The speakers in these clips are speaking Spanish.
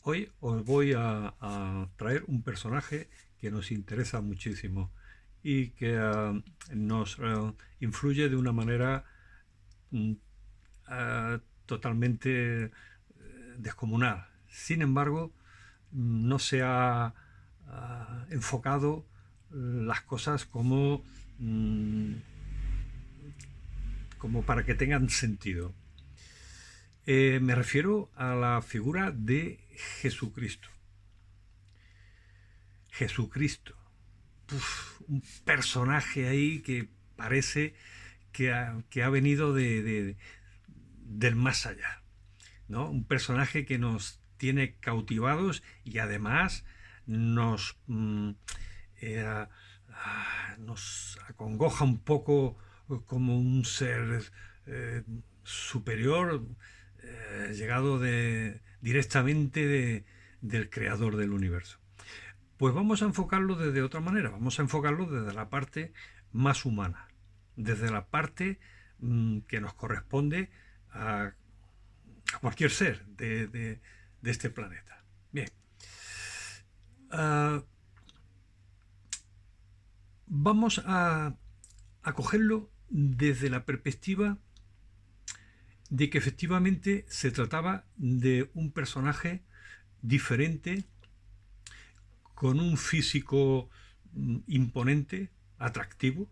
Hoy os voy a traer un personaje que nos interesa muchísimo y que nos influye de una manera mm, totalmente descomunal. Sin embargo, no se ha enfocado las cosas mm, como para que tengan sentido. Me refiero a la figura de Jesucristo. Jesucristo, un personaje ahí que parece que ha venido del más allá, ¿no? Un personaje que nos tiene cautivados y además nos, eh, nos acongoja un poco como un ser eh, superior, llegado directamente del creador del universo. Pues vamos a enfocarlo desde otra manera, vamos a enfocarlo desde la parte más humana, desde la parte que nos corresponde a cualquier ser de este planeta. Bien, uh, vamos a cogerlo desde la perspectiva de que efectivamente se trataba de un personaje diferente, con un físico imponente, atractivo.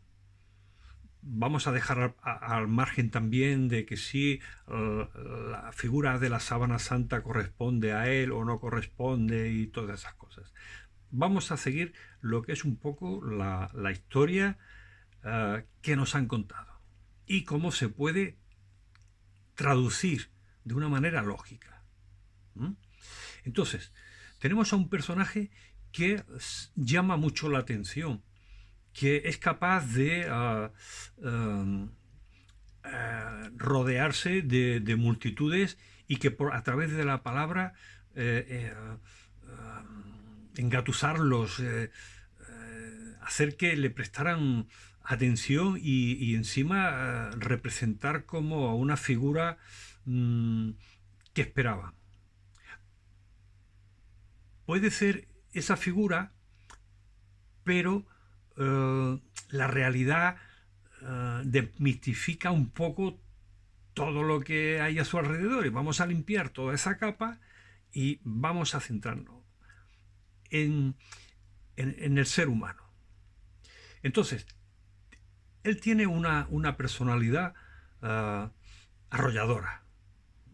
Vamos a dejar al margen también de que si la figura de la sábana santa corresponde a él o no corresponde y todas esas cosas. Vamos a seguir lo que es un poco la historia que nos han contado y cómo se puede traducir de una manera lógica. ¿Mm? Entonces, tenemos a un personaje que llama mucho la atención, que es capaz de rodearse de multitudes y que a través de la palabra engatusarlos, hacer que le prestaran atención y encima representar como a una figura mmm, que esperaba. Puede ser esa figura, pero la realidad desmitifica un poco todo lo que hay a su alrededor y vamos a limpiar toda esa capa y vamos a centrarnos en, en el ser humano. Entonces, él tiene una personalidad arrolladora,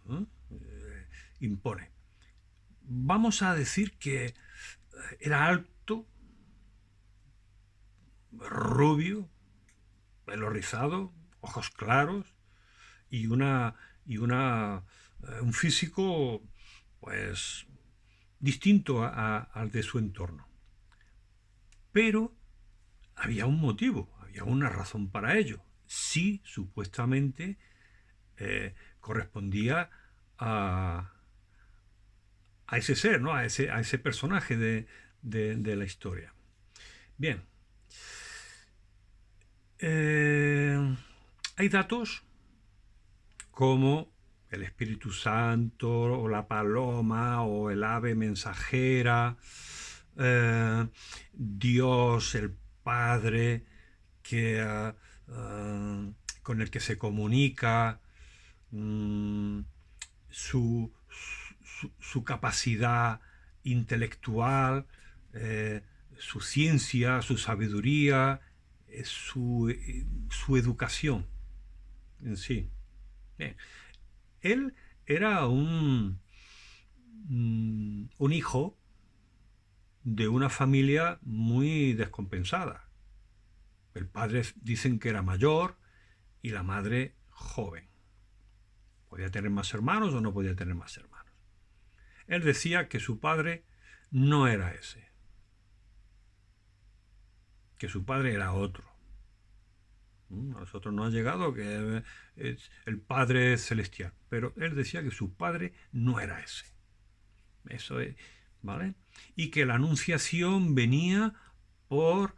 ¿eh? Impone. Vamos a decir que era alto, rubio, pelo rizado, ojos claros y un físico pues distinto al de su entorno. Pero había un motivo, había una razón para ello. Sí, supuestamente correspondía a ese ser, ¿no? A ese personaje de la historia. Bien. Hay datos como el Espíritu Santo o la paloma o el ave mensajera, Dios, el Padre, que, con el que se comunica, su, su capacidad intelectual, su ciencia, su sabiduría, su educación en sí. Bien. Él era un hijo de una familia muy descompensada. El padre dicen que era mayor y la madre joven. Podía tener más hermanos o no podía tener más hermanos. Él decía que su padre no era ese, que su padre era otro. A nosotros nos ha llegado que es el Padre Celestial, pero él decía que su padre no era ese. Eso es, ¿vale? Y que la anunciación venía por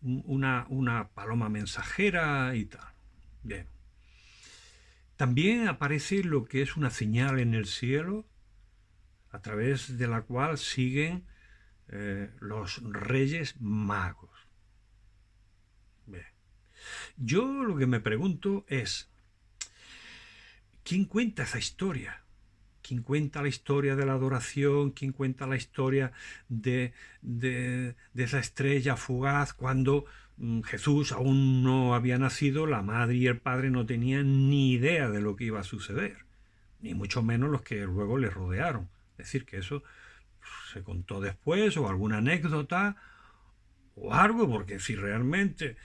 una paloma mensajera y tal. Bien. También aparece lo que es una señal en el cielo, a través de la cual siguen los Reyes Magos. Bien. Yo lo que me pregunto es, ¿quién cuenta esa historia? ¿Quién cuenta la historia de la adoración? ¿Quién cuenta la historia de esa estrella fugaz cuando Jesús aún no había nacido? La madre y el padre no tenían ni idea de lo que iba a suceder, ni mucho menos los que luego le rodearon. Es decir, que eso se contó después, o alguna anécdota o algo, porque si realmente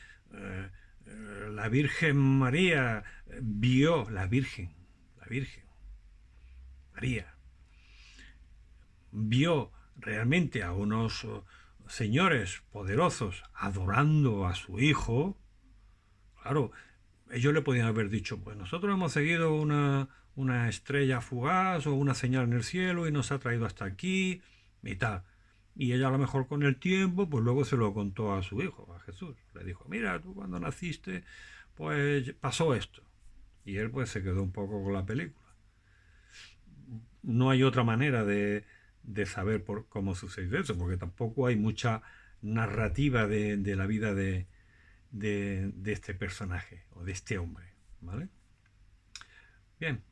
la Virgen María vio, la Virgen María vio realmente a unos señores poderosos adorando a su hijo, claro, ellos le podían haber dicho, pues nosotros hemos seguido una estrella fugaz o una señal en el cielo y nos ha traído hasta aquí y tal. Y ella a lo mejor con el tiempo, pues luego se lo contó a su hijo, a Jesús. Le dijo, mira, tú cuando naciste, pues pasó esto. Y él pues se quedó un poco con la película. No hay otra manera de saber cómo sucedió eso, porque tampoco hay mucha narrativa de la vida de este personaje o de este hombre. ¿Vale? Bien.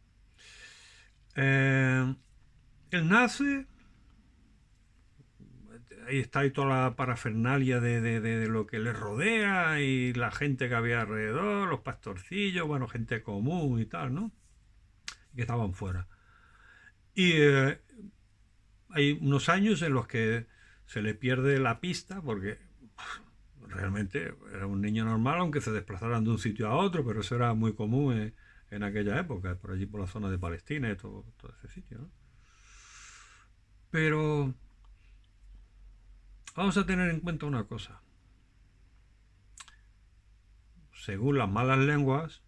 Él nace, ahí está y toda la parafernalia de lo que le rodea y la gente que había alrededor, los pastorcillos, bueno, gente común y tal, ¿no? Que estaban fuera. Y hay unos años en los que se le pierde la pista porque realmente era un niño normal, aunque se desplazaran de un sitio a otro, pero eso era muy común en aquella época, por allí por la zona de Palestina y todo ese sitio, ¿no? Pero vamos a tener en cuenta una cosa. Según las malas lenguas,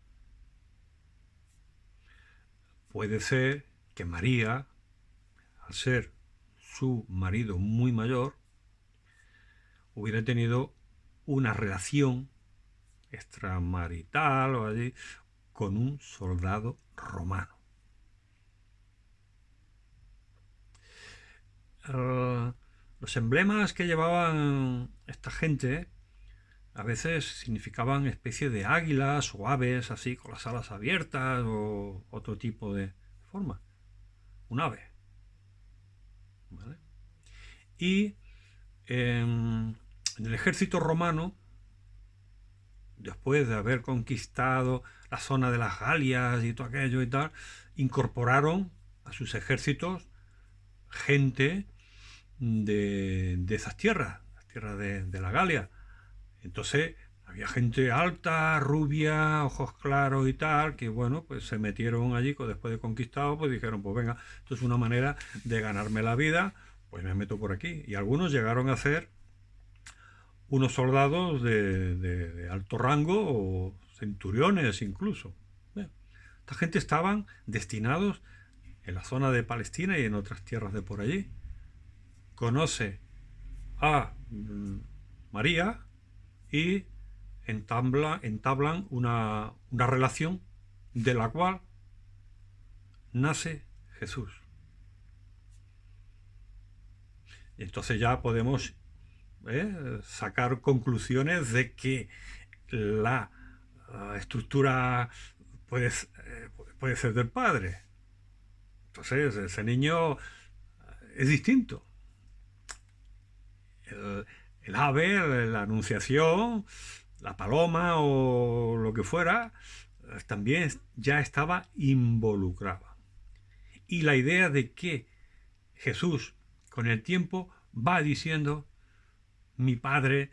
puede ser que María, al ser su marido muy mayor, hubiera tenido una relación extramarital o allí con un soldado romano. Los emblemas que llevaban esta gente a veces significaban especie de águilas o aves así con las alas abiertas o otro tipo de forma. Un ave. ¿Vale? Y en el ejército romano, después de haber conquistado la zona de las Galias y todo aquello y tal, incorporaron a sus ejércitos gente de esas tierras, las tierras de la Galia. Entonces había gente alta, rubia, ojos claros y tal, que bueno, pues se metieron allí después de conquistado, pues dijeron, pues venga, esto es una manera de ganarme la vida, pues me meto por aquí. Y algunos llegaron a ser unos soldados de alto rango o centuriones incluso. Bueno, esta gente estaban destinados en la zona de Palestina y en otras tierras de por allí. Conoce a María y entablan una relación de la cual nace Jesús. Y entonces ya podemos sacar conclusiones de que la estructura puede ser del padre. Entonces ese niño es distinto. El ave, la anunciación, la paloma o lo que fuera, también ya estaba involucrada. Y la idea de que Jesús con el tiempo va diciendo, mi padre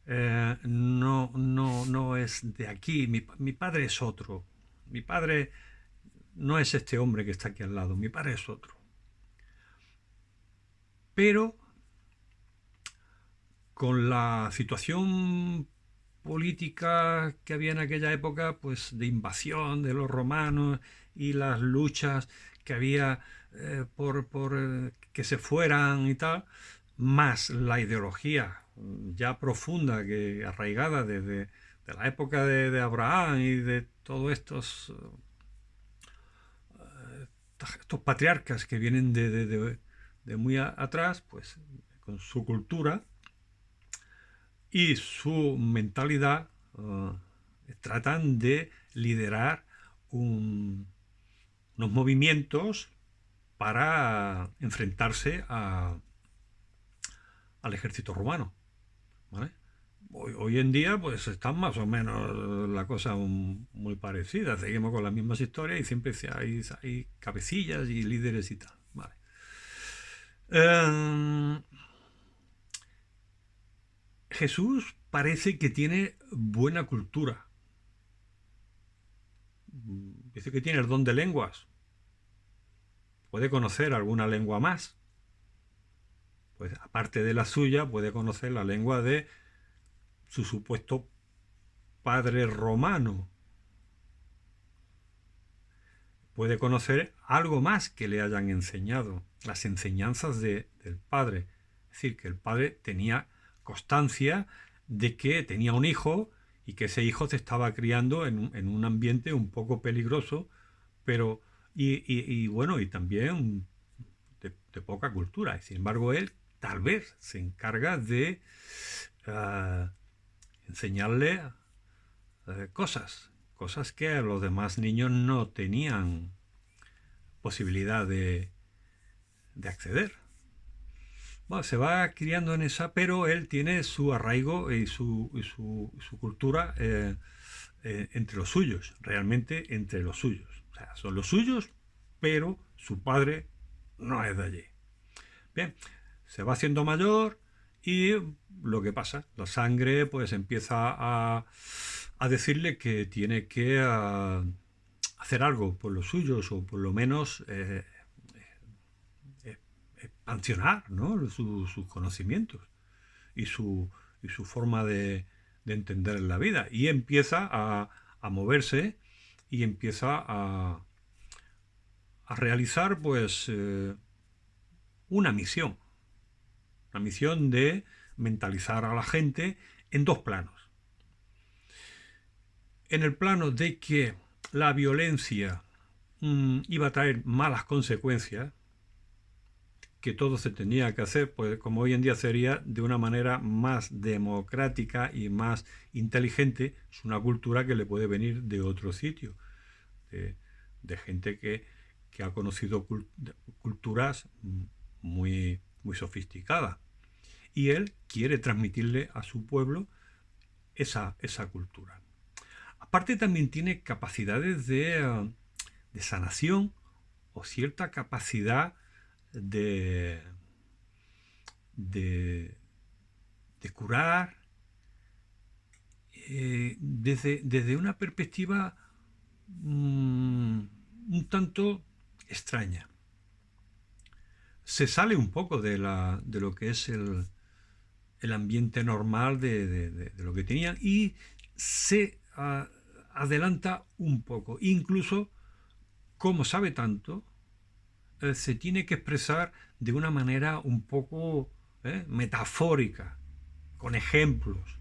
no es de aquí, mi padre es otro, mi padre no es este hombre que está aquí al lado, mi padre es otro. Pero con la situación política que había en aquella época, pues de invasión de los romanos y las luchas que había por que se fueran y tal, más la ideología ya profunda, que arraigada desde de la época de Abraham y de todos estos patriarcas que vienen muy atrás, pues con su cultura y su mentalidad, tratan de liderar unos movimientos para enfrentarse al ejército romano, ¿vale? Hoy en día pues están más o menos la cosa muy parecida, seguimos con las mismas historias y siempre hay cabecillas y líderes y tal, ¿vale? Jesús parece que tiene buena cultura, dice que tiene el don de lenguas, puede conocer alguna lengua más, pues aparte de la suya puede conocer la lengua de su supuesto padre romano, puede conocer algo más que le hayan enseñado, las enseñanzas del padre. Es decir, que el padre tenía constancia de que tenía un hijo y que ese hijo se estaba criando en un ambiente un poco peligroso, pero bueno, y también de poca cultura. Y sin embargo, él tal vez se encarga de enseñarle cosas que a los demás niños no tenían posibilidad de acceder. Bueno, se va criando en esa, pero él tiene su arraigo y su cultura entre los suyos, realmente entre los suyos. O sea, son los suyos, pero su padre no es de allí. Bien, se va haciendo mayor y lo que pasa, la sangre pues empieza a decirle que tiene que hacer algo por los suyos o por lo menos expansionar, ¿no? sus conocimientos y su forma de entender la vida. Y empieza a moverse y empieza a realizar pues una misión de mentalizar a la gente en dos planos. En el plano de que la violencia iba a traer malas consecuencias, que todo se tenía que hacer, pues como hoy en día sería de una manera más democrática y más inteligente. Es una cultura que le puede venir de otro sitio, de gente que ha conocido culturas muy, muy sofisticadas. Y él quiere transmitirle a su pueblo esa cultura. Aparte también tiene capacidades de sanación o cierta capacidad de curar desde una perspectiva un tanto extraña. Se sale un poco de lo que es el ambiente normal de lo que tenían y se adelanta un poco. Incluso, como sabe tanto, se tiene que expresar de una manera un poco metafórica, con ejemplos,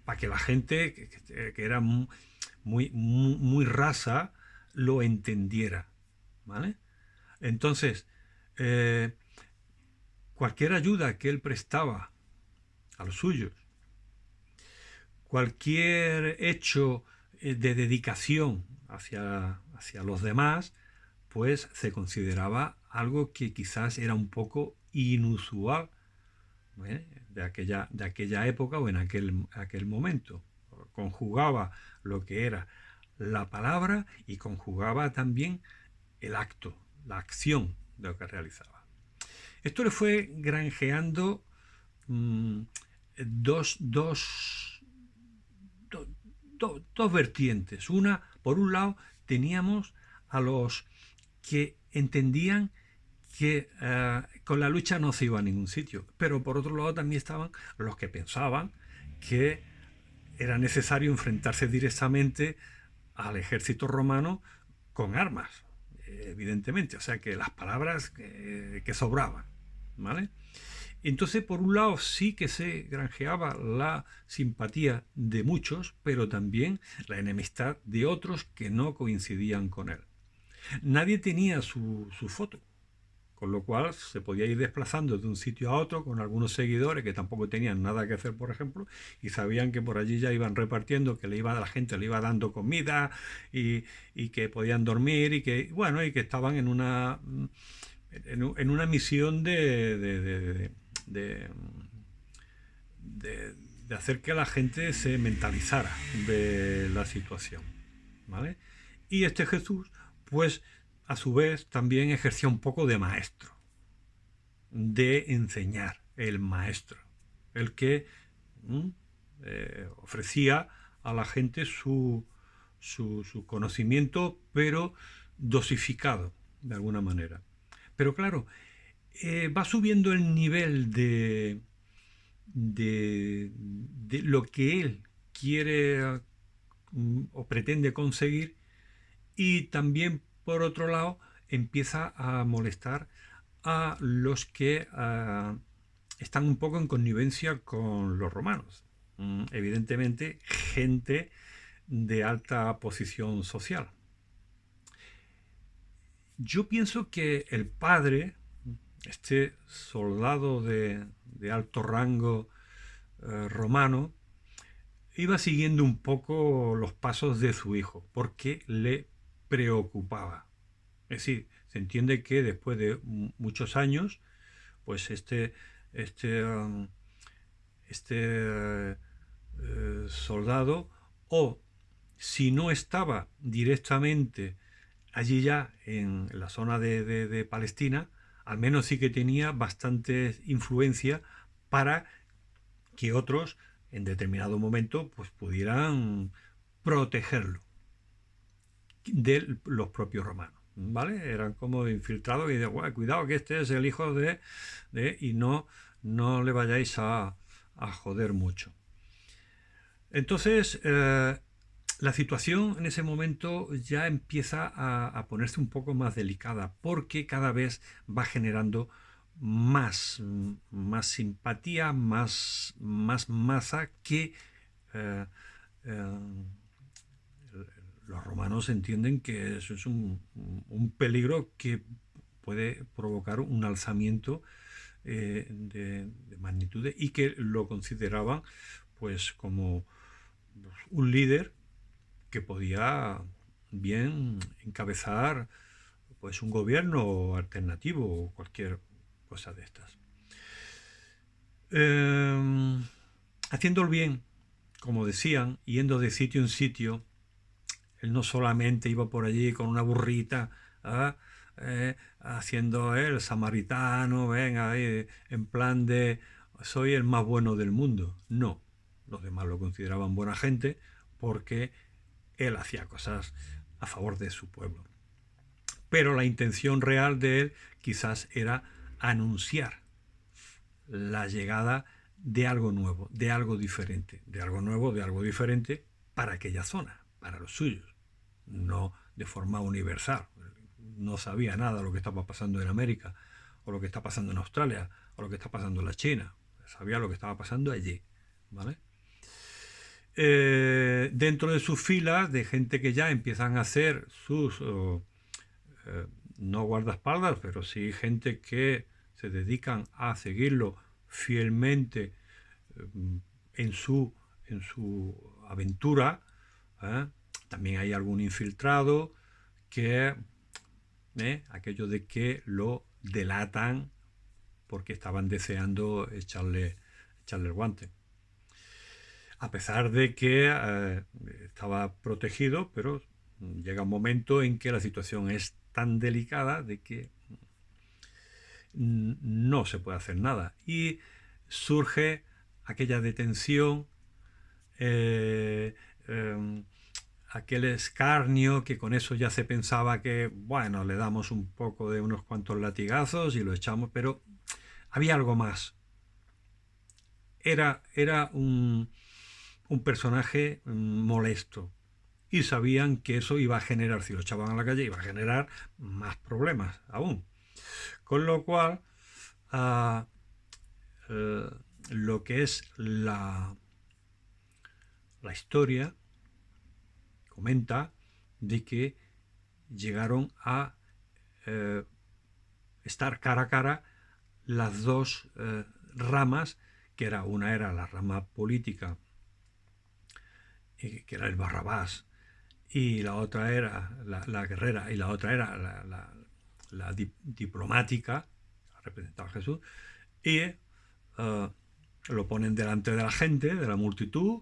para que la gente que era muy rasa lo entendiera, ¿vale? Entonces, cualquier ayuda que él prestaba a los suyos, cualquier hecho de dedicación hacia los demás, pues se consideraba algo que quizás era un poco inusual de aquella época o en aquel momento. Conjugaba lo que era la palabra y conjugaba también el acto, la acción de lo que realizaba. Esto le fue granjeando dos vertientes. Una, por un lado, teníamos a los que entendían que con la lucha no se iba a ningún sitio, pero por otro lado también estaban los que pensaban que era necesario enfrentarse directamente al ejército romano con armas, evidentemente, o sea que las palabras que sobraban, ¿vale? Entonces, por un lado sí que se granjeaba la simpatía de muchos, pero también la enemistad de otros que no coincidían con él. Nadie tenía su foto. con lo cual se podía ir desplazando de un sitio a otro con algunos seguidores que tampoco tenían nada que hacer, por ejemplo, y sabían que por allí ya iban repartiendo, que la gente le iba dando comida y, y que podían dormir y que, bueno, y que estaban en una misión de, de, de hacer que la gente se mentalizara de la situación, ¿vale? Y este Jesús, pues a su vez también ejercía un poco de maestro, de enseñar, el maestro, el que ofrecía a la gente su conocimiento, pero dosificado de alguna manera. Pero claro, va subiendo el nivel de lo que él quiere o pretende conseguir, y también por otro lado empieza a molestar a los que están un poco en connivencia con los romanos. Evidentemente, gente de alta posición social. Yo pienso que el padre, este soldado de alto rango romano, iba siguiendo un poco los pasos de su hijo, porque le preocupaba. Es decir, se entiende que después de muchos años, pues este, um, este soldado, o si no estaba directamente allí ya en la zona de Palestina, al menos sí que tenía bastante influencia para que otros en determinado momento pues pudieran protegerlo de los propios romanos. ¿Vale? Eran como infiltrados y de cuidado que este es el hijo y no le vayáis a joder mucho. Entonces, la situación en ese momento ya empieza a ponerse un poco más delicada, porque cada vez va generando más simpatía, más masa que eh, eh, los romanos entienden que eso es un peligro que puede provocar un alzamiento de magnitudes, y que lo consideraban pues como un líder que podía bien encabezar pues un gobierno alternativo o cualquier cosa de estas. Haciendo el bien, como decían, yendo de sitio en sitio, él no solamente iba por allí con una burrita, haciendo el samaritano, venga, en plan de soy el más bueno del mundo. No, los demás lo consideraban buena gente porque él hacía cosas a favor de su pueblo. Pero la intención real de él quizás era anunciar la llegada de algo nuevo, de algo diferente, de algo nuevo, de algo diferente para aquella zona, para los suyos, no de forma universal. No sabía nada de lo que estaba pasando en América, o lo que está pasando en Australia, o lo que está pasando en la China. Sabía lo que estaba pasando allí, ¿vale? Dentro de sus filas de gente que ya empiezan a hacer sus no guardaespaldas, pero sí gente que se dedican a seguirlo fielmente en su aventura. También hay algún infiltrado que aquello de que lo delatan porque estaban deseando echarle el guante, a pesar de que estaba protegido, pero llega un momento en que la situación es tan delicada de que no se puede hacer nada, y surge aquella detención, eh, eh, aquel escarnio, que con eso ya se pensaba que, bueno, le damos un poco de unos cuantos latigazos y lo echamos, pero había algo más. Era un personaje molesto, y sabían que eso iba a generar, si lo echaban a la calle, iba a generar más problemas aún. Con lo cual, uh, lo que es la historia comenta de que llegaron a estar cara a cara las dos ramas, una era la rama política, que era el Barrabás, y la otra era la guerrera, y la otra era la diplomática, representaba a Jesús, y lo ponen delante de la gente, de la multitud,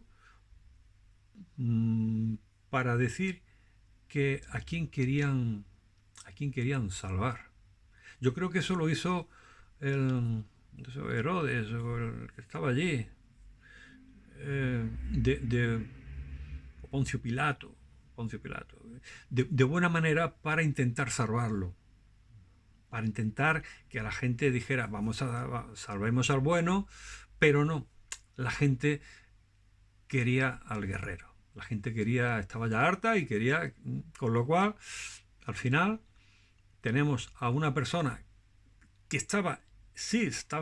para decir que a quién querían salvar. Yo creo que eso lo hizo Herodes, o el que estaba allí, de Poncio Pilato, de buena manera, para intentar salvarlo, para intentar que la gente dijera, salvemos al bueno, pero no, la gente quería al guerrero, la gente estaba ya harta y quería, con lo cual, al final, tenemos a una persona que estaba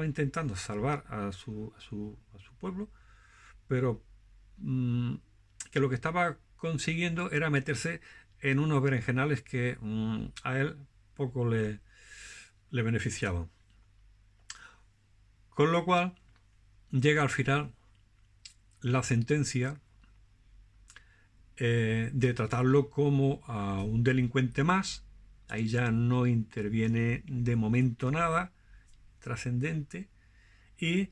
intentando salvar a su pueblo, pero que lo que estaba consiguiendo era meterse en unos berenjenales que a él poco le beneficiaban. Con lo cual llega al final la sentencia de tratarlo como a un delincuente más. Ahí ya no interviene de momento nada trascendente, y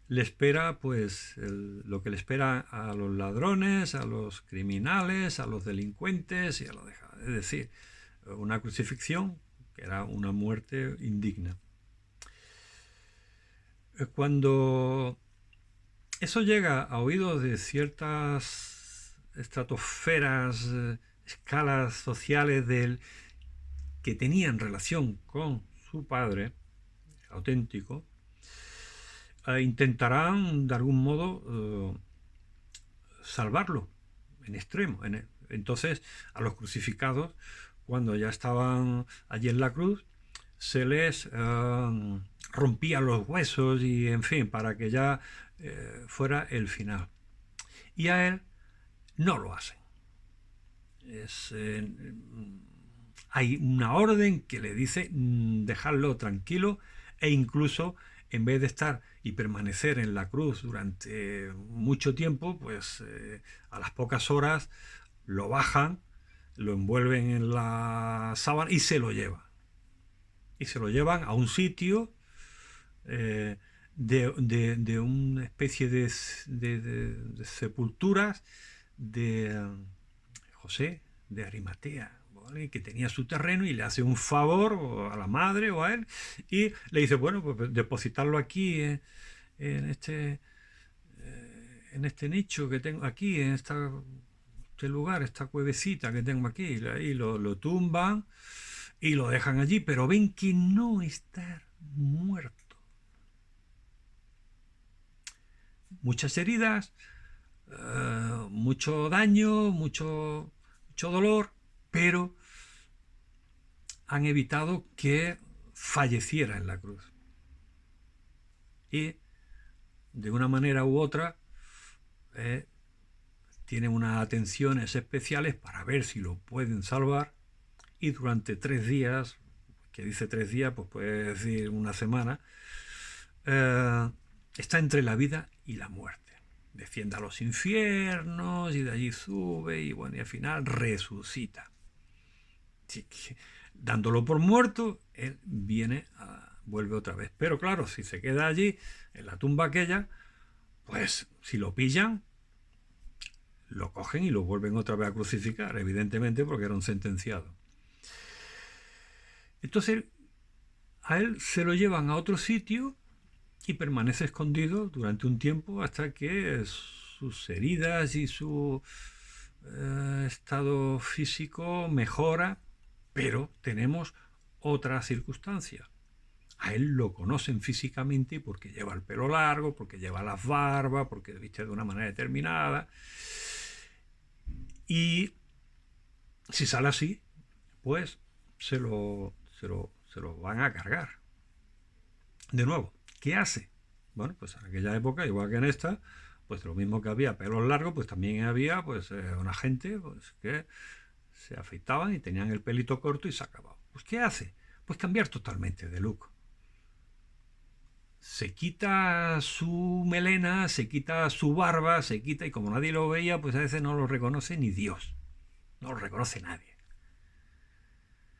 le espera pues lo que le espera a los ladrones, a los criminales, a los delincuentes y a los dejados. Es decir, una crucifixión que era una muerte indigna. Cuando eso llega a oídos de ciertas estratosferas, escalas sociales que tenían relación con su padre auténtico, intentarán de algún modo salvarlo en extremo. Entonces, a los crucificados, cuando ya estaban allí en la cruz, se les rompían los huesos y, en fin, para que ya fuera el final. Y a él no lo hacen. Hay una orden que le dice dejarlo tranquilo, e incluso en vez de estar y permanecer en la cruz durante mucho tiempo, pues a las pocas horas lo bajan, lo envuelven en la sábana y se lo llevan. Y se lo llevan a un sitio de una especie de sepulturas de José de Arimatea, ¿vale? Que tenía su terreno, y le hace un favor a la madre o a él, y le dice, bueno, pues depositarlo aquí en este nicho que tengo aquí, en este lugar, esta cuevecita que tengo aquí, y ahí lo tumban y lo dejan allí, pero ven que no está muerto. Muchas heridas, mucho daño, mucho dolor, pero han evitado que falleciera en la cruz. Y de una manera u otra tienen unas atenciones especiales para ver si lo pueden salvar, y durante 3 días, que dice 3 días, pues puede decir una semana, está entre la vida y la muerte. Desciende a los infiernos y de allí sube, y bueno, y al final resucita. Dándolo por muerto, él vuelve otra vez. Pero claro, si se queda allí en la tumba aquella, pues si lo pillan, lo cogen y lo vuelven otra vez a crucificar, evidentemente, porque era un sentenciado. Entonces a él se lo llevan a otro sitio y permanece escondido durante un tiempo, hasta que sus heridas y su estado físico mejora. Pero tenemos otra circunstancia. A él lo conocen físicamente porque lleva el pelo largo, porque lleva las barbas, porque viste de una manera determinada. Y si sale así, pues se lo van a cargar. De nuevo, ¿qué hace? Bueno, pues en aquella época, igual que en esta, pues lo mismo que había pelos largos, pues también había pues una gente pues, que se afeitaban y tenían el pelito corto y se acababa. Pues ¿qué hace? pues cambiar totalmente de look. Se quita su melena, se quita su barba, se quita, y como nadie lo veía, pues a veces no lo reconoce ni Dios. No lo reconoce nadie.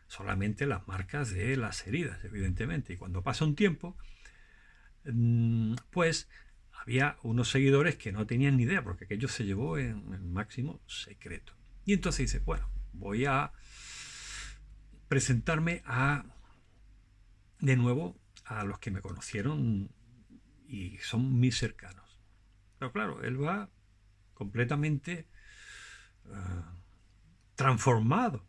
Solamente las marcas de las heridas, evidentemente. Y cuando pasa un tiempo, pues había unos seguidores que no tenían ni idea, porque aquello se llevó en el máximo secreto. Y entonces dice, bueno, voy a presentarme de nuevo a los que me conocieron y son mis cercanos. Pero claro, él va completamente transformado.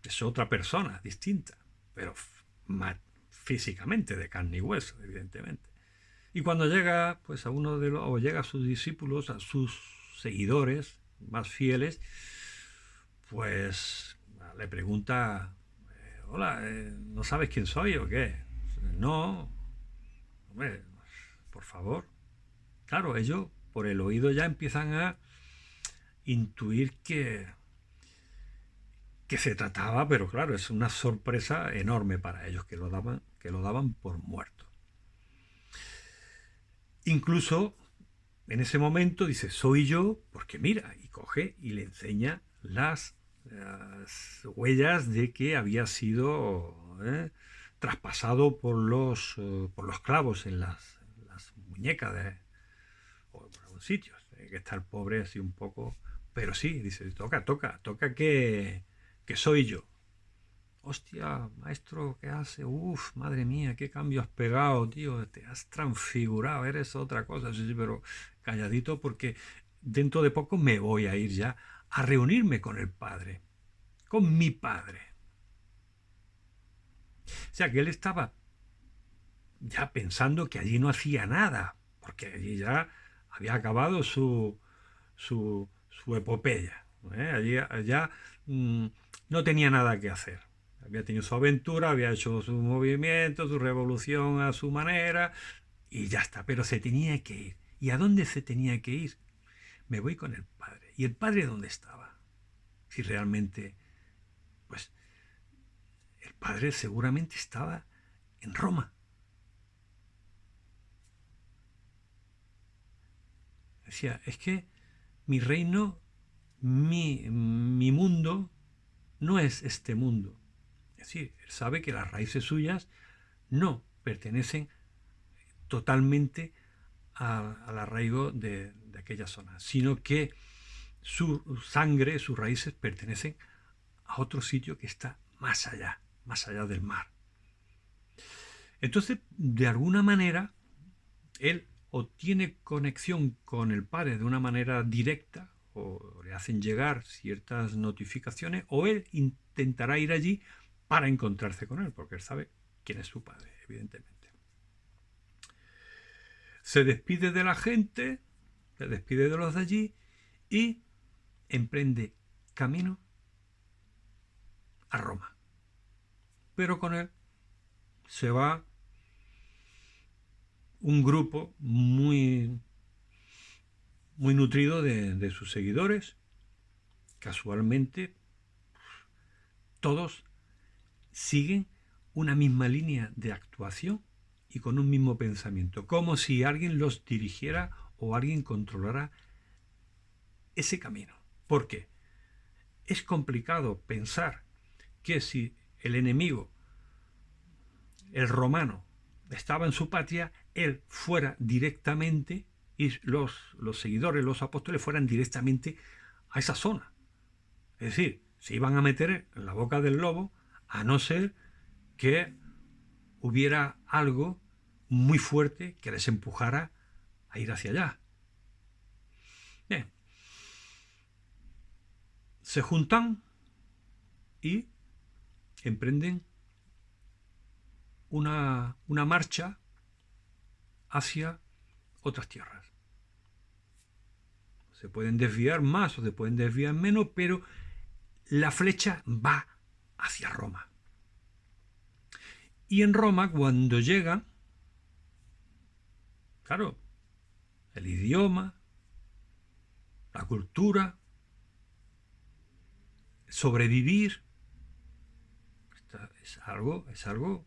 Es otra persona distinta, pero físicamente, de carne y hueso, evidentemente. Y cuando llega, pues a uno de los, o llega a sus discípulos, a sus seguidores más fieles, pues le pregunta, hola, ¿no sabes quién soy o qué? No, hombre, por favor. Claro, ellos por el oído ya empiezan a intuir que se trataba, pero claro, es una sorpresa enorme para ellos que lo daban por muerto. Incluso en ese momento dice, soy yo, porque mira, y coge y le enseña las huellas de que había sido traspasado por los clavos en las muñecas o por algún sitio. Que está el pobre así un poco, pero sí, dice, toca que soy yo. Hostia, maestro, ¿qué hace? Uf, madre mía, qué cambio has pegado, tío. Te has transfigurado, eres otra cosa. Sí, sí, pero calladito porque dentro de poco me voy a ir ya a reunirme con el Padre, con mi Padre. O sea, que él estaba ya pensando que allí no hacía nada, porque allí ya había acabado su epopeya. Allá no tenía nada que hacer. Había tenido su aventura, había hecho su movimiento, su revolución a su manera y ya está. Pero se tenía que ir. ¿Y a dónde se tenía que ir? Me voy con el Padre. ¿Y el Padre dónde estaba? Si realmente, pues, el Padre seguramente estaba en Roma. Decía, es que mi reino, mi mundo, no es este mundo. Es decir, él sabe que las raíces suyas no pertenecen totalmente al arraigo de aquella zona, sino que su sangre, sus raíces pertenecen a otro sitio que está más allá del mar. Entonces, de alguna manera, él o tiene conexión con el Padre de una manera directa, o le hacen llegar ciertas notificaciones, o él intentará ir allí para encontrarse con él, porque él sabe quién es su Padre, evidentemente. Se despide de la gente, se despide de los de allí y emprende camino a Roma. Pero con él se va un grupo muy nutrido de sus seguidores. Casualmente, todos siguen una misma línea de actuación y con un mismo pensamiento, como si alguien los dirigiera o alguien controlara ese camino. ¿Por qué? Es complicado pensar que si el enemigo, el romano, estaba en su patria, él fuera directamente y los seguidores, los apóstoles, fueran directamente a esa zona. Es decir, se iban a meter en la boca del lobo, a no ser que hubiera algo muy fuerte que les empujara a ir hacia allá. Bien, se juntan y emprenden una marcha hacia otras tierras. Se pueden desviar más o se pueden desviar menos, pero la flecha va hacia Roma. Y en Roma, cuando llega, claro, el idioma, la cultura, sobrevivir, es algo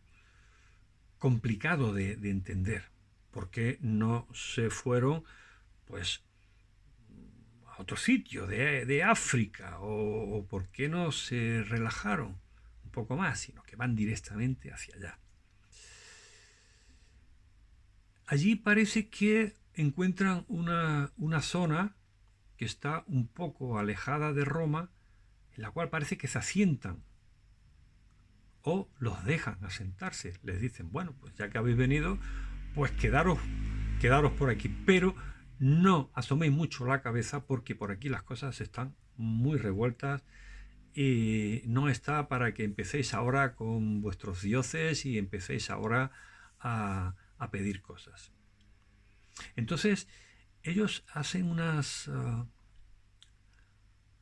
complicado de entender. ¿Por qué no se fueron, pues, a otro sitio de África? O por qué no se relajaron un poco más, sino que van directamente hacia allá? Allí parece que encuentran una zona que está un poco alejada de Roma, en la cual parece que se asientan o los dejan asentarse. Les dicen, bueno, pues ya que habéis venido, pues quedaros por aquí, pero no asoméis mucho la cabeza porque por aquí las cosas están muy revueltas y no está para que empecéis ahora con vuestros dioses y empecéis ahora a pedir cosas. Entonces, ellos hacen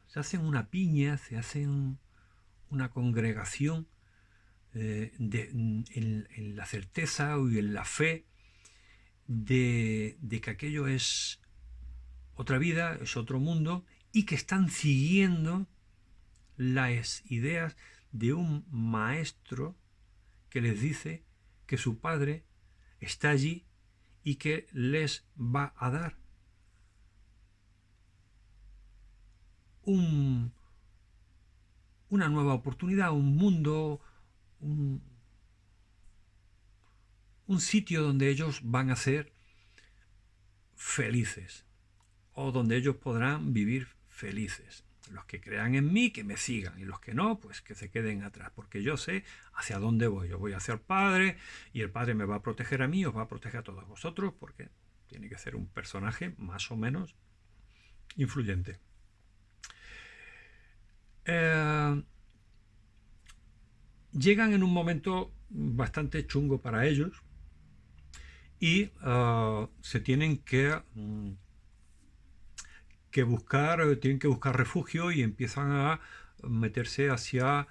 se hacen una piña, se hacen una congregación en la certeza y en la fe de que aquello es otra vida, es otro mundo, y que están siguiendo las ideas de un maestro que les dice que su padre está allí y que les va a dar una nueva oportunidad, un mundo, un, un sitio donde ellos van a ser felices o donde ellos podrán vivir felices. Los que crean en mí, que me sigan, y los que no, pues que se queden atrás, porque yo sé hacia dónde voy. Yo voy hacia el Padre y el Padre me va a proteger a mí, os va a proteger a todos vosotros, porque tiene que ser un personaje más o menos influyente. Llegan en un momento bastante chungo para ellos y se tienen que tienen que buscar refugio y empiezan a meterse hacia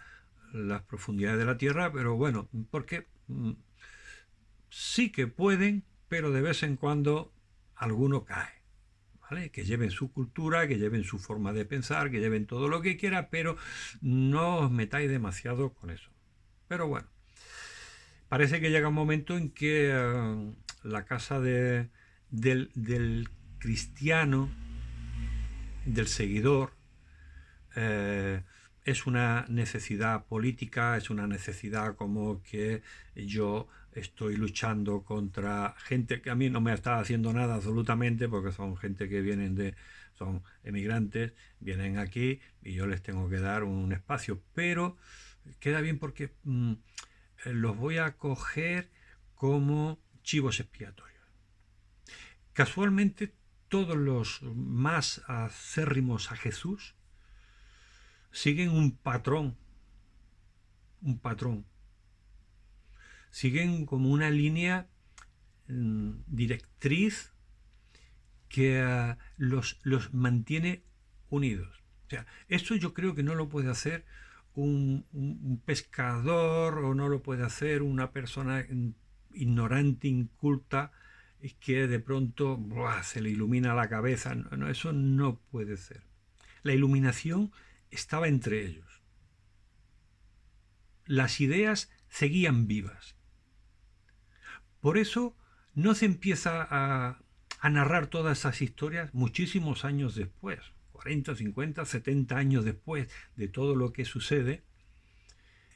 las profundidades de la tierra, pero bueno, porque sí que pueden, pero de vez en cuando alguno cae, ¿vale? Que lleven su cultura, que lleven su forma de pensar, que lleven todo lo que quiera, pero no os metáis demasiado con eso. Pero bueno, parece que llega un momento en que la casa del cristiano, del seguidor, es una necesidad política, es una necesidad como que yo estoy luchando contra gente que a mí no me está haciendo nada absolutamente, porque son gente que son emigrantes, vienen aquí y yo les tengo que dar un espacio, pero queda bien porque los voy a coger como chivos expiatorios. Casualmente, todos los más acérrimos a Jesús siguen un patrón, siguen como una línea directriz que los mantiene unidos. O sea, esto yo creo que no lo puede hacer un pescador o no lo puede hacer una persona ignorante, inculta, que de pronto se le ilumina la cabeza. No, eso no puede ser. La iluminación estaba entre ellos. Las ideas seguían vivas. Por eso no se empieza a narrar todas esas historias muchísimos años después, 40, 50, 70 años después de todo lo que sucede,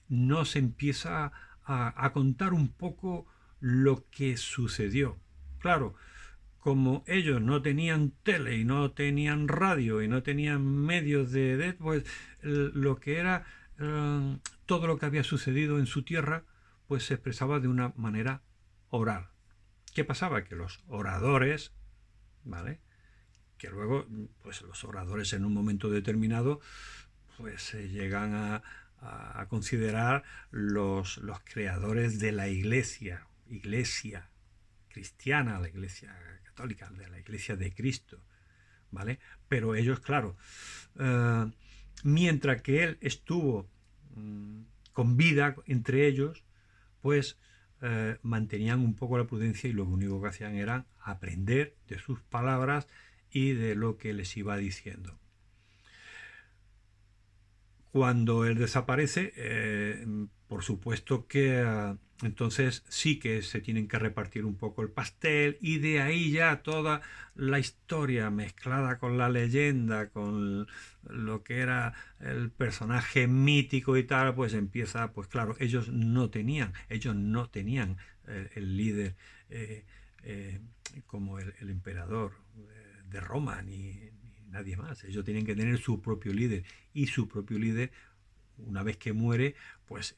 no se empieza a contar un poco lo que sucedió. Claro, como ellos no tenían tele y no tenían radio y no tenían medios pues lo que era todo lo que había sucedido en su tierra, pues se expresaba de una manera oral. ¿Qué pasaba? Que los oradores, ¿vale? Que luego, pues los oradores en un momento determinado, pues se llegan a considerar los creadores de la iglesia cristiana, la iglesia católica, de la iglesia de Cristo, ¿vale? Pero ellos, claro, mientras que él estuvo con vida entre ellos, pues mantenían un poco la prudencia y lo único que hacían era aprender de sus palabras y de lo que les iba diciendo. Cuando él desaparece, por supuesto que entonces sí que se tienen que repartir un poco el pastel, y de ahí ya toda la historia mezclada con la leyenda, con lo que era el personaje mítico y tal, pues empieza, pues claro, ellos no tenían el líder eh, eh, como el emperador de Roma, ni nadie más. Ellos tienen que tener su propio líder, y su propio líder, una vez que muere, pues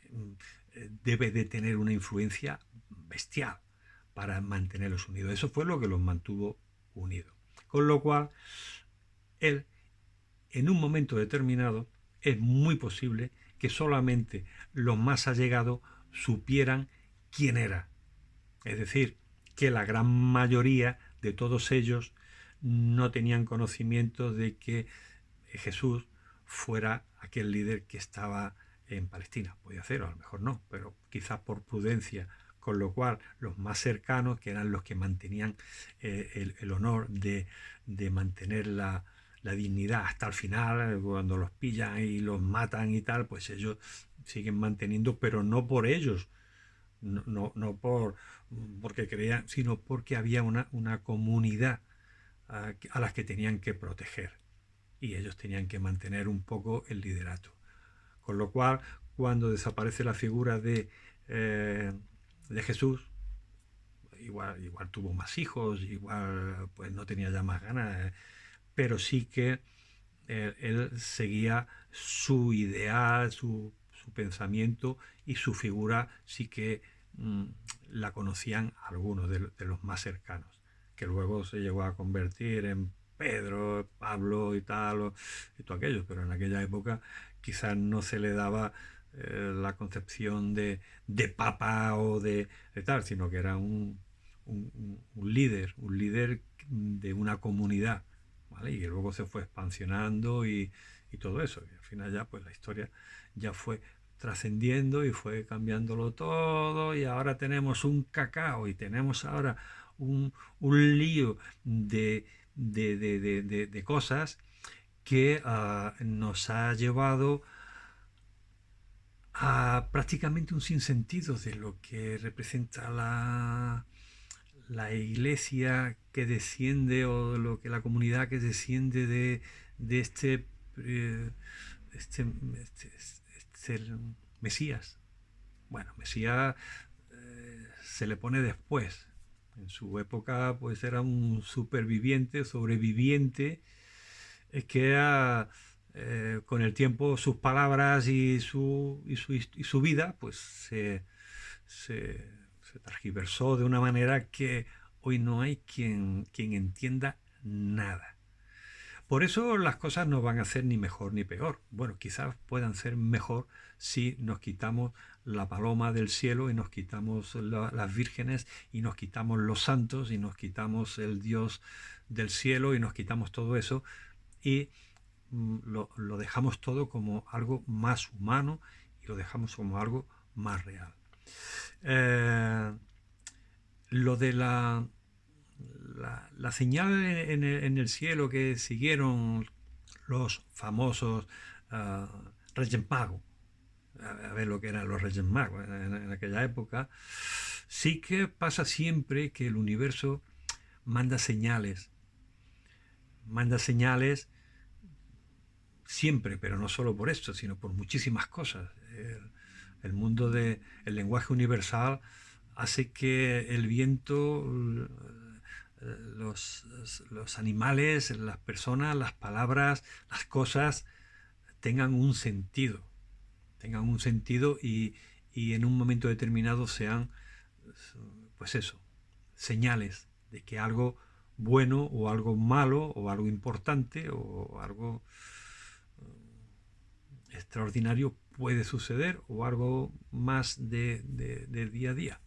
debe de tener una influencia bestial para mantenerlos unidos. Eso fue lo que los mantuvo unidos. Con lo cual, él, en un momento determinado, es muy posible que solamente los más allegados supieran quién era. Es decir, que la gran mayoría de todos ellos no tenían conocimiento de que Jesús fuera aquel líder que estaba en Palestina. Podía ser, o a lo mejor no, pero quizás por prudencia. Con lo cual, los más cercanos, que eran los que mantenían el honor de mantener la dignidad hasta el final, cuando los pillan y los matan y tal, pues ellos siguen manteniendo, pero no por ellos, no porque creían, sino porque había una comunidad a las que tenían que proteger, y ellos tenían que mantener un poco el liderato. Con lo cual, cuando desaparece la figura de Jesús, igual tuvo más hijos, igual pues no tenía ya más ganas, pero sí que él seguía su ideal, su pensamiento, y su figura sí que la conocían algunos de los más cercanos, que luego se llegó a convertir en Pedro, Pablo y tal, y todo aquello, pero en aquella época quizás no se le daba la concepción de papa o de tal, sino que era un líder de una comunidad, ¿vale? Y luego se fue expansionando y todo eso, y al final ya pues la historia ya fue trascendiendo y fue cambiándolo todo, y ahora tenemos un cacao, y tenemos ahora un lío de cosas que nos ha llevado a prácticamente un sinsentido de lo que representa la iglesia que desciende, o lo que la comunidad que desciende de eh, este, este Mesías. Bueno, Mesías se le pone después. En su época pues era un superviviente, sobreviviente, que con el tiempo sus palabras y su vida pues se tergiversó de una manera que hoy no hay quien entienda nada. Por eso las cosas no van a ser ni mejor ni peor. Bueno, quizás puedan ser mejor si nos quitamos la paloma del cielo, y nos quitamos las vírgenes, y nos quitamos los santos, y nos quitamos el Dios del cielo, y nos quitamos todo eso, y lo dejamos todo como algo más humano, y lo dejamos como algo más real. Lo de la señal en el cielo que siguieron los famosos Reyes Magos, a ver lo que eran los Reyes Magos en aquella época, sí que pasa siempre que el universo manda señales siempre, pero no solo por esto, sino por muchísimas cosas. El mundo del lenguaje universal hace que el viento, los animales, las personas, las palabras, las cosas tengan un sentido, y en un momento determinado sean, pues eso, señales de que algo bueno o algo malo o algo importante o algo extraordinario puede suceder, o algo más de día a día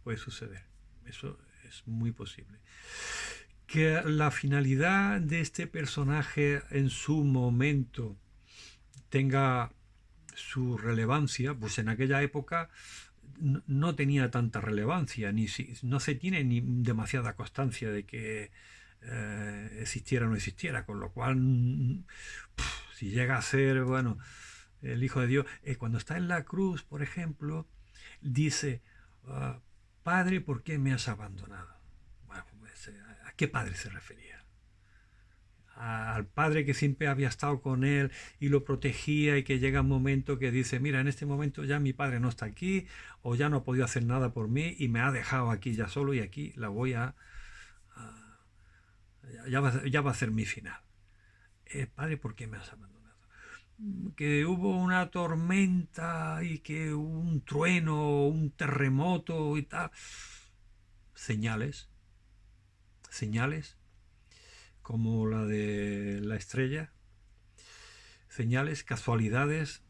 puede suceder. Eso es muy posible. Que la finalidad de este personaje en su momento tenga su relevancia, pues en aquella época no tenía tanta relevancia, no se tiene ni demasiada constancia de que existiera o no existiera, con lo cual si llega a ser, bueno, el Hijo de Dios, cuando está en la cruz, por ejemplo, dice, "Ah, Padre, ¿por qué me has abandonado?". Bueno, pues, ¿a qué padre se refería? Al padre que siempre había estado con él y lo protegía, y que llega un momento que dice, mira, en este momento ya mi padre no está aquí, o ya no ha podido hacer nada por mí y me ha dejado aquí ya solo, y aquí la voy a- ya va a ser mi final. Padre, ¿por qué me has abandonado? Que hubo una tormenta y que hubo un trueno, un terremoto y tal. Señales, señales como la de la estrella, señales, casualidades,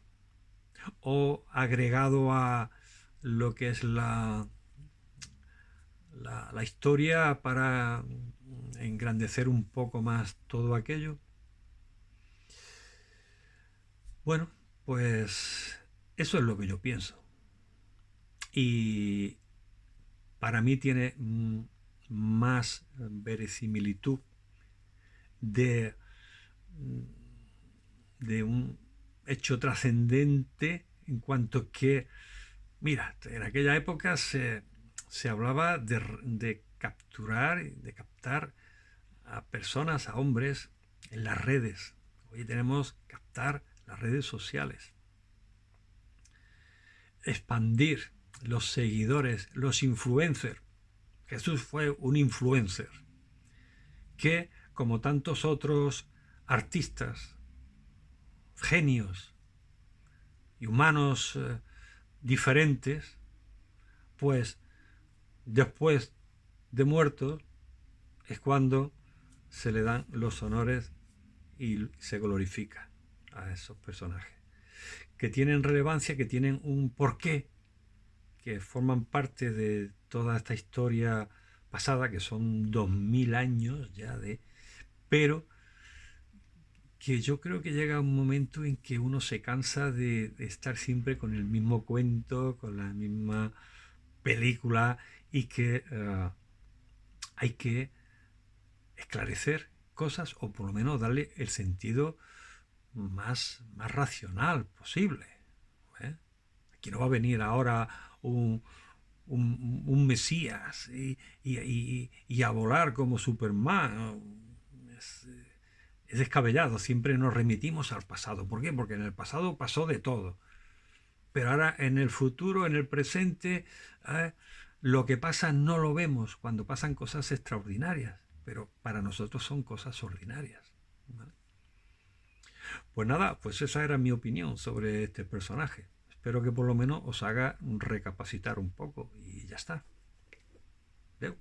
o agregado a lo que es la historia para engrandecer un poco más todo aquello. Bueno, pues eso es lo que yo pienso. Y para mí tiene más verosimilitud de, de un hecho trascendente, en cuanto que, mira, en aquella época se hablaba de capturar, de captar a personas, a hombres, en las redes. Hoy tenemos que captar las redes sociales, expandir los seguidores, los influencers. Jesús fue un influencer que, como tantos otros artistas, genios y humanos diferentes, pues después de muertos es cuando se le dan los honores y se glorifica a esos personajes, que tienen relevancia, que tienen un porqué, que forman parte de toda esta historia pasada, que son 2000 años ya de... Pero que yo creo que llega un momento en que uno se cansa de estar siempre con el mismo cuento, con la misma película, y que hay que esclarecer cosas, o por lo menos darle el sentido más racional posible. ¿Eh? Aquí no va a venir ahora un Mesías y a volar como Superman. Es, es descabellado, siempre nos remitimos al pasado. ¿Por qué? Porque en el pasado pasó de todo. Pero ahora en el futuro, en el presente, ¿eh? Lo que pasa no lo vemos cuando pasan cosas extraordinarias, pero para nosotros son cosas ordinarias. ¿Vale? Pues nada, pues esa era mi opinión sobre este personaje. Espero que por lo menos os haga recapacitar un poco y ya está. Deu.